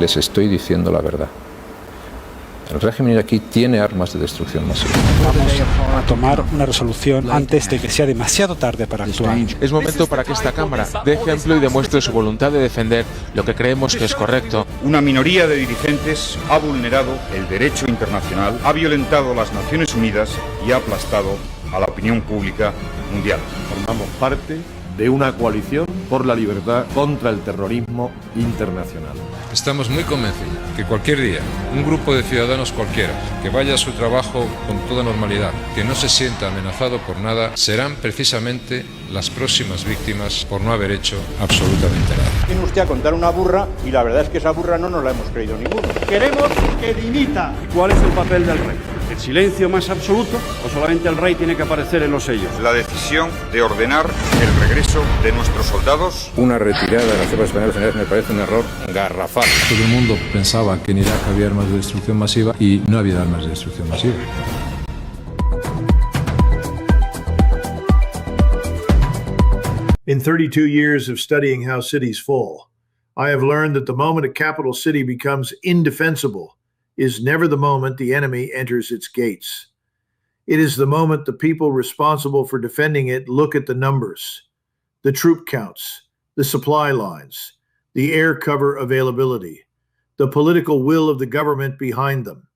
les estoy diciendo la verdad. El régimen iraquí tiene armas de destrucción masiva. Vamos a tomar una resolución antes de que sea demasiado tarde para actuar. Es momento para que esta Cámara dé ejemplo y demuestre su voluntad de defender lo que creemos que es correcto. Una minoría de dirigentes ha vulnerado el derecho internacional, ha violentado las Naciones Unidas y ha aplastado a la opinión pública mundial. Formamos parte de una coalición por la libertad contra el terrorismo internacional. Estamos muy convencidos que cualquier día, un grupo de ciudadanos cualquiera que vaya a su trabajo con toda normalidad, que no se sienta amenazado por nada, serán precisamente las próximas víctimas por no haber hecho absolutamente nada. Viene usted a contar una burra y la verdad es que esa burra no nos la hemos creído ninguno. Queremos que dimita. ¿Cuál es el papel del rey? ¿El silencio más absoluto o solamente el rey tiene que aparecer en los sellos? La decisión de ordenar el regreso de nuestros soldados. Una retirada de las tropas españolas me parece un error garrafal. Todo el mundo pensaba que en Irak había armas de destrucción masiva y no había armas de destrucción masiva. In 32 years of studying how cities fall, I have learned that the moment a capital city becomes indefensible is never the moment the enemy enters its gates. It is the moment the people responsible for defending it look at the numbers, the troop counts, the supply lines, the air cover availability, the political will of the government behind them,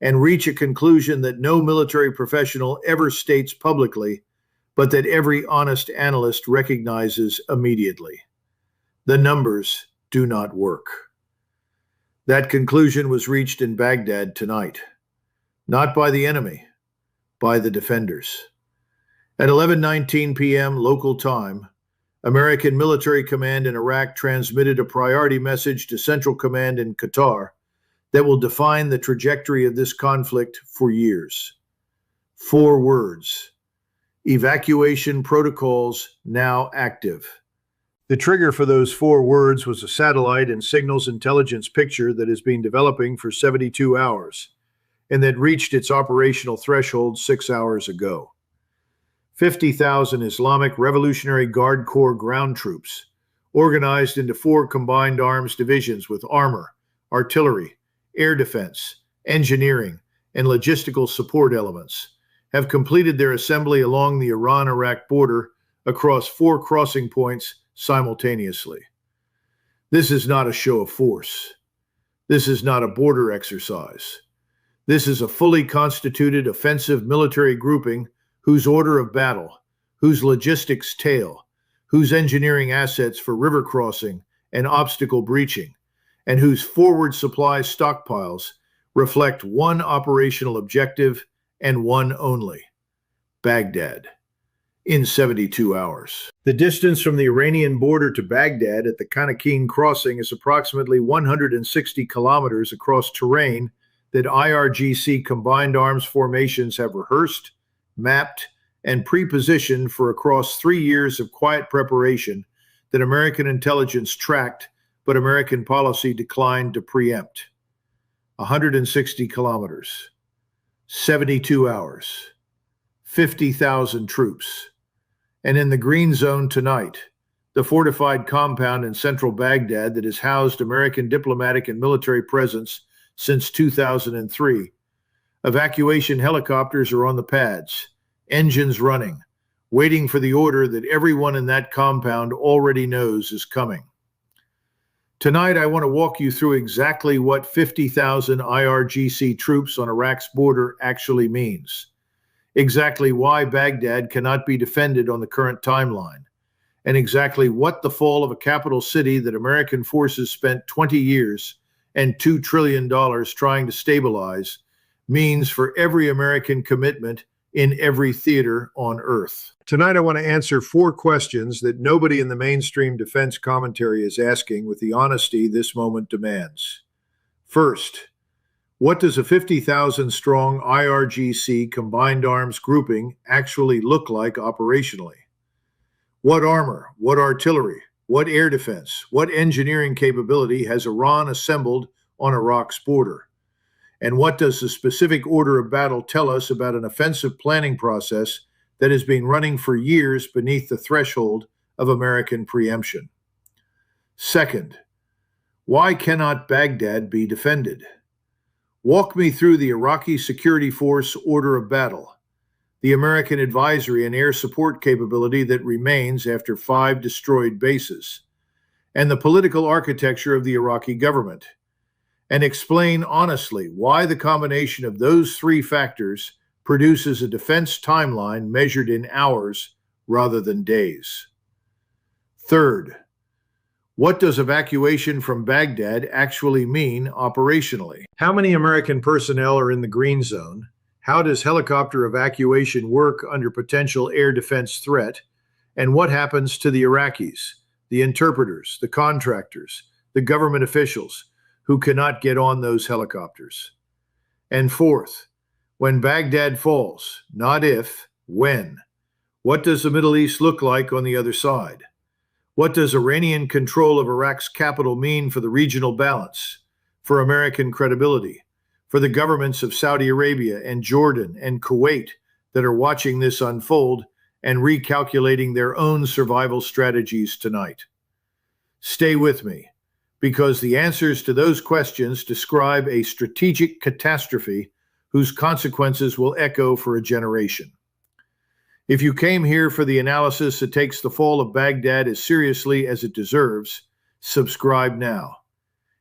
and reach a conclusion that no military professional ever states publicly, but that every honest analyst recognizes immediately. The numbers do not work. That conclusion was reached in Baghdad tonight, not by the enemy, by the defenders. At 11:19 p.m. local time, American military command in Iraq transmitted a priority message to Central Command in Qatar that will define the trajectory of this conflict for years. 4 words: evacuation protocols now active. The trigger for those 4 words was a satellite and signals intelligence picture that has been developing for 72 hours and that reached its operational threshold 6 hours ago. 50,000 Islamic Revolutionary Guard Corps ground troops, organized into 4 combined arms divisions with armor, artillery, air defense, engineering, and logistical support elements, have completed their assembly along the Iran-Iraq border across 4 crossing points simultaneously. This is not a show of force. This is not a border exercise. This is a fully constituted offensive military grouping whose order of battle, whose logistics tail, whose engineering assets for river crossing and obstacle breaching, and whose forward supply stockpiles reflect one operational objective and one only: Baghdad. In 72 hours. The distance from the Iranian border to Baghdad at the Kanakin crossing is approximately 160 kilometers across terrain that IRGC combined arms formations have rehearsed, mapped, and pre-positioned for across 3 years of quiet preparation that American intelligence tracked, but American policy declined to preempt. 160 kilometers, 72 hours, 50,000 troops. And in the green zone tonight, the fortified compound in central Baghdad that has housed American diplomatic and military presence since 2003. Evacuation helicopters are on the pads, engines running, waiting for the order that everyone in that compound already knows is coming. Tonight, I want to walk you through exactly what 50,000 IRGC troops on Iraq's border actually means. Exactly why Baghdad cannot be defended on the current timeline, and exactly what the fall of a capital city that American forces spent 20 years and $2 trillion trying to stabilize means for every American commitment in every theater on Earth. Tonight, I want to answer 4 questions that nobody in the mainstream defense commentary is asking with the honesty this moment demands. First, what does a 50,000-strong IRGC combined arms grouping actually look like operationally? What armor, what artillery, what air defense, what engineering capability has Iran assembled on Iraq's border? And what does the specific order of battle tell us about an offensive planning process that has been running for years beneath the threshold of American preemption? Second, Why cannot Baghdad be defended? Walk me through the Iraqi Security Force order of battle, the American advisory and air support capability that remains after 5 destroyed bases, and the political architecture of the Iraqi government, and explain honestly why the combination of those 3 factors produces a defense timeline measured in hours rather than days. Third, what does evacuation from Baghdad actually mean operationally? How many American personnel are in the green zone? How does helicopter evacuation work under potential air defense threat? And what happens to the Iraqis, the interpreters, the contractors, the government officials who cannot get on those helicopters? And fourth, when Baghdad falls, not if, when, what does the Middle East look like on the other side? What does Iranian control of Iraq's capital mean for the regional balance, for American credibility, for the governments of Saudi Arabia and Jordan and Kuwait that are watching this unfold and recalculating their own survival strategies tonight? Stay with me, because the answers to those questions describe a strategic catastrophe whose consequences will echo for a generation. If you came here for the analysis that takes the fall of Baghdad as seriously as it deserves, subscribe now.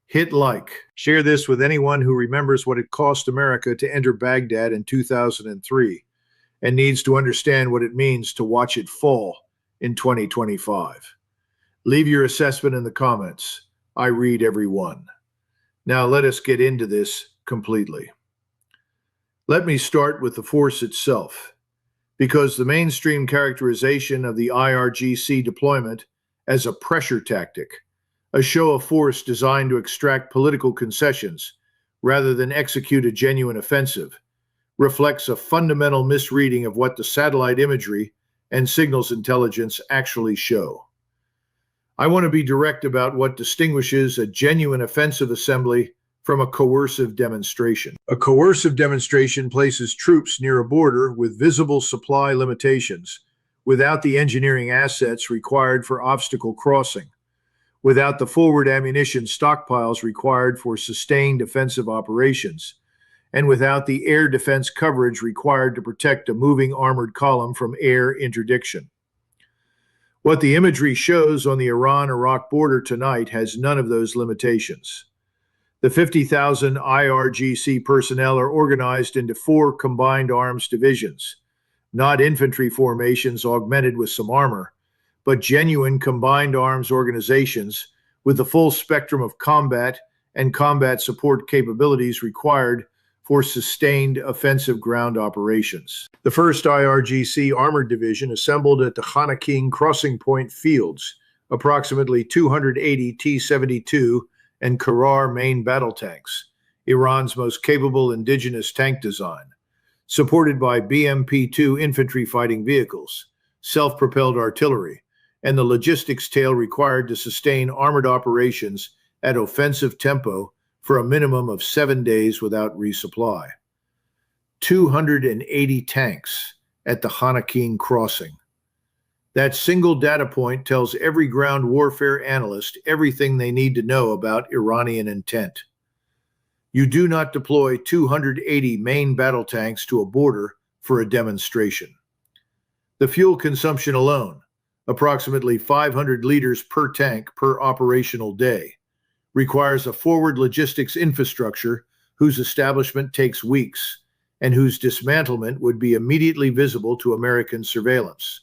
Hit like. Share this with anyone who remembers what it cost America to enter Baghdad in 2003 and needs to understand what it means to watch it fall in 2025. Leave your assessment in the comments. I read every one. Now let us get into this completely. Let me start with the force itself, because the mainstream characterization of the IRGC deployment as a pressure tactic, a show of force designed to extract political concessions rather than execute a genuine offensive, reflects a fundamental misreading of what the satellite imagery and signals intelligence actually show. I want to be direct about what distinguishes a genuine offensive assembly from a coercive demonstration. A coercive demonstration places troops near a border with visible supply limitations, without the engineering assets required for obstacle crossing, without the forward ammunition stockpiles required for sustained offensive operations, and without the air defense coverage required to protect a moving armored column from air interdiction. What the imagery shows on the Iran-Iraq border tonight has none of those limitations. The 50,000 IRGC personnel are organized into 4 combined arms divisions, not infantry formations augmented with some armor, but genuine combined arms organizations with the full spectrum of combat and combat support capabilities required for sustained offensive ground operations. The 1st IRGC Armored Division assembled at the Khanaqin Crossing Point Fields, approximately 280 T-72 and Karar main battle tanks, Iran's most capable indigenous tank design, supported by BMP-2 infantry fighting vehicles, self-propelled artillery, and the logistics tail required to sustain armored operations at offensive tempo for a minimum of 7 days without resupply. 280 tanks at the Khanaqin crossing. That single data point tells every ground warfare analyst everything they need to know about Iranian intent. You do not deploy 280 main battle tanks to a border for a demonstration. The fuel consumption alone, approximately 500 liters per tank per operational day, requires a forward logistics infrastructure whose establishment takes weeks and whose dismantlement would be immediately visible to American surveillance.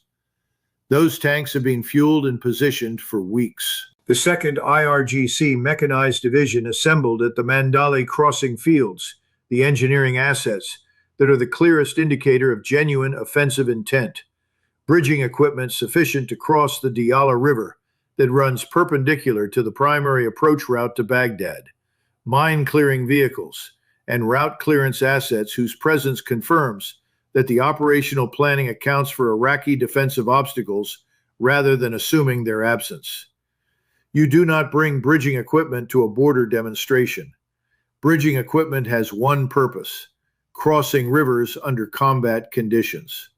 Those tanks have been fueled and positioned for weeks. The 2nd IRGC Mechanized Division assembled at the Mandali Crossing Fields, the engineering assets that are the clearest indicator of genuine offensive intent, bridging equipment sufficient to cross the Diyala River that runs perpendicular to the primary approach route to Baghdad, mine-clearing vehicles, and route clearance assets whose presence confirms that the operational planning accounts for Iraqi defensive obstacles rather than assuming their absence. You do not bring bridging equipment to a border demonstration. Bridging equipment has one purpose: crossing rivers under combat conditions.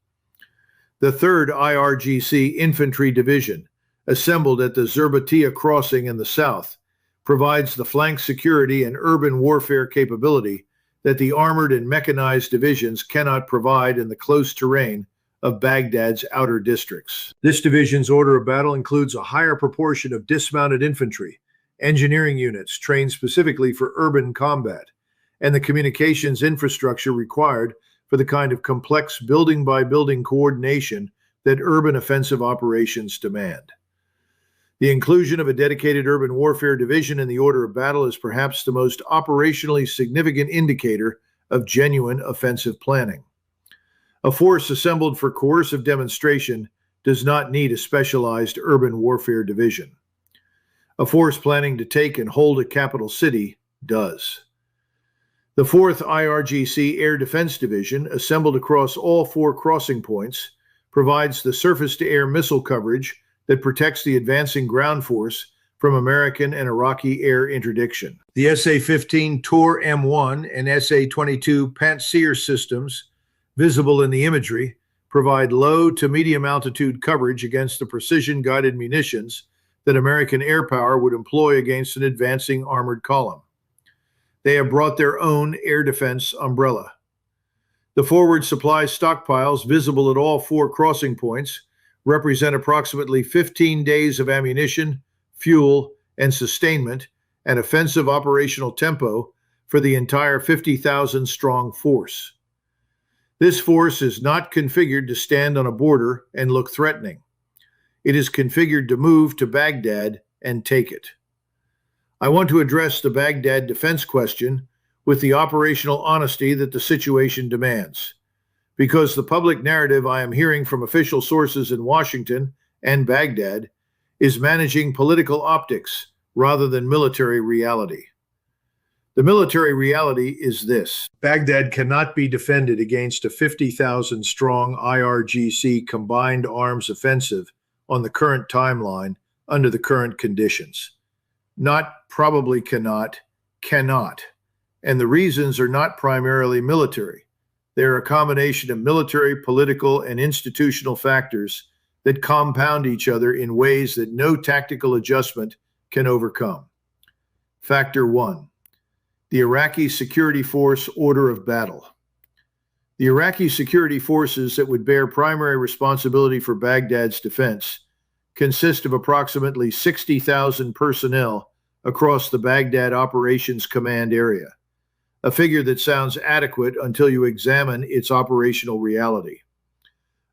The 3rd IRGC Infantry Division, assembled at the Zerbatia crossing in the south, provides the flank security and urban warfare capability that the armored and mechanized divisions cannot provide in the close terrain of Baghdad's outer districts. This division's order of battle includes a higher proportion of dismounted infantry, engineering units trained specifically for urban combat, and the communications infrastructure required for the kind of complex building-by-building coordination that urban offensive operations demand. The inclusion of a dedicated urban warfare division in the order of battle is perhaps the most operationally significant indicator of genuine offensive planning. A force assembled for coercive demonstration does not need a specialized urban warfare division. A force planning to take and hold a capital city does. The 4th IRGC Air Defense Division, assembled across all 4 crossing points, provides the surface-to-air missile coverage that protects the advancing ground force from American and Iraqi air interdiction. The SA-15 Tor M1 and SA-22 Pantsir systems, visible in the imagery, provide low to medium altitude coverage against the precision-guided munitions that American air power would employ against an advancing armored column. They have brought their own air defense umbrella. The forward supply stockpiles, visible at all 4 crossing points, represent approximately 15 days of ammunition, fuel, and sustainment and offensive operational tempo for the entire 50,000-strong force. This force is not configured to stand on a border and look threatening. It is configured to move to Baghdad and take it. I want to address the Baghdad defense question with the operational honesty that the situation demands, because the public narrative I am hearing from official sources in Washington and Baghdad is managing political optics rather than military reality. The military reality is this: Baghdad cannot be defended against a 50,000-strong IRGC combined arms offensive on the current timeline under the current conditions. Not probably cannot. And the reasons are not primarily military. They are a combination of military, political, and institutional factors that compound each other in ways that no tactical adjustment can overcome. Factor 1. The Iraqi Security Force Order of Battle. The Iraqi security forces that would bear primary responsibility for Baghdad's defense consist of approximately 60,000 personnel across the Baghdad Operations Command area, a figure that sounds adequate until you examine its operational reality.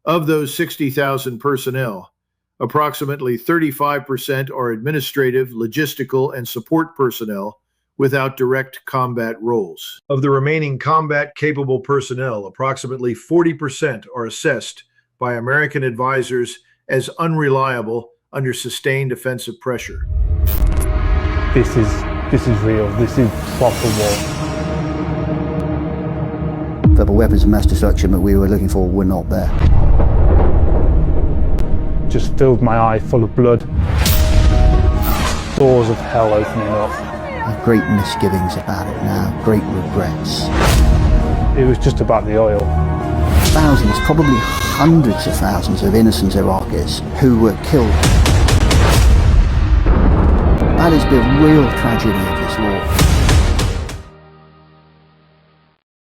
Of those 60,000 personnel, approximately 35% are administrative, logistical, and support personnel without direct combat roles. Of the remaining combat-capable personnel, approximately 40% are assessed by American advisors as unreliable under sustained offensive pressure. This is real. This is proper war. The weapons of mass destruction that we were looking for were not there. Just filled my eye full of blood. Doors of hell opening up. I have great misgivings about it now, great regrets. It was just about the oil. Thousands, probably hundreds of thousands of innocent Iraqis who were killed. That is the real tragedy of this war.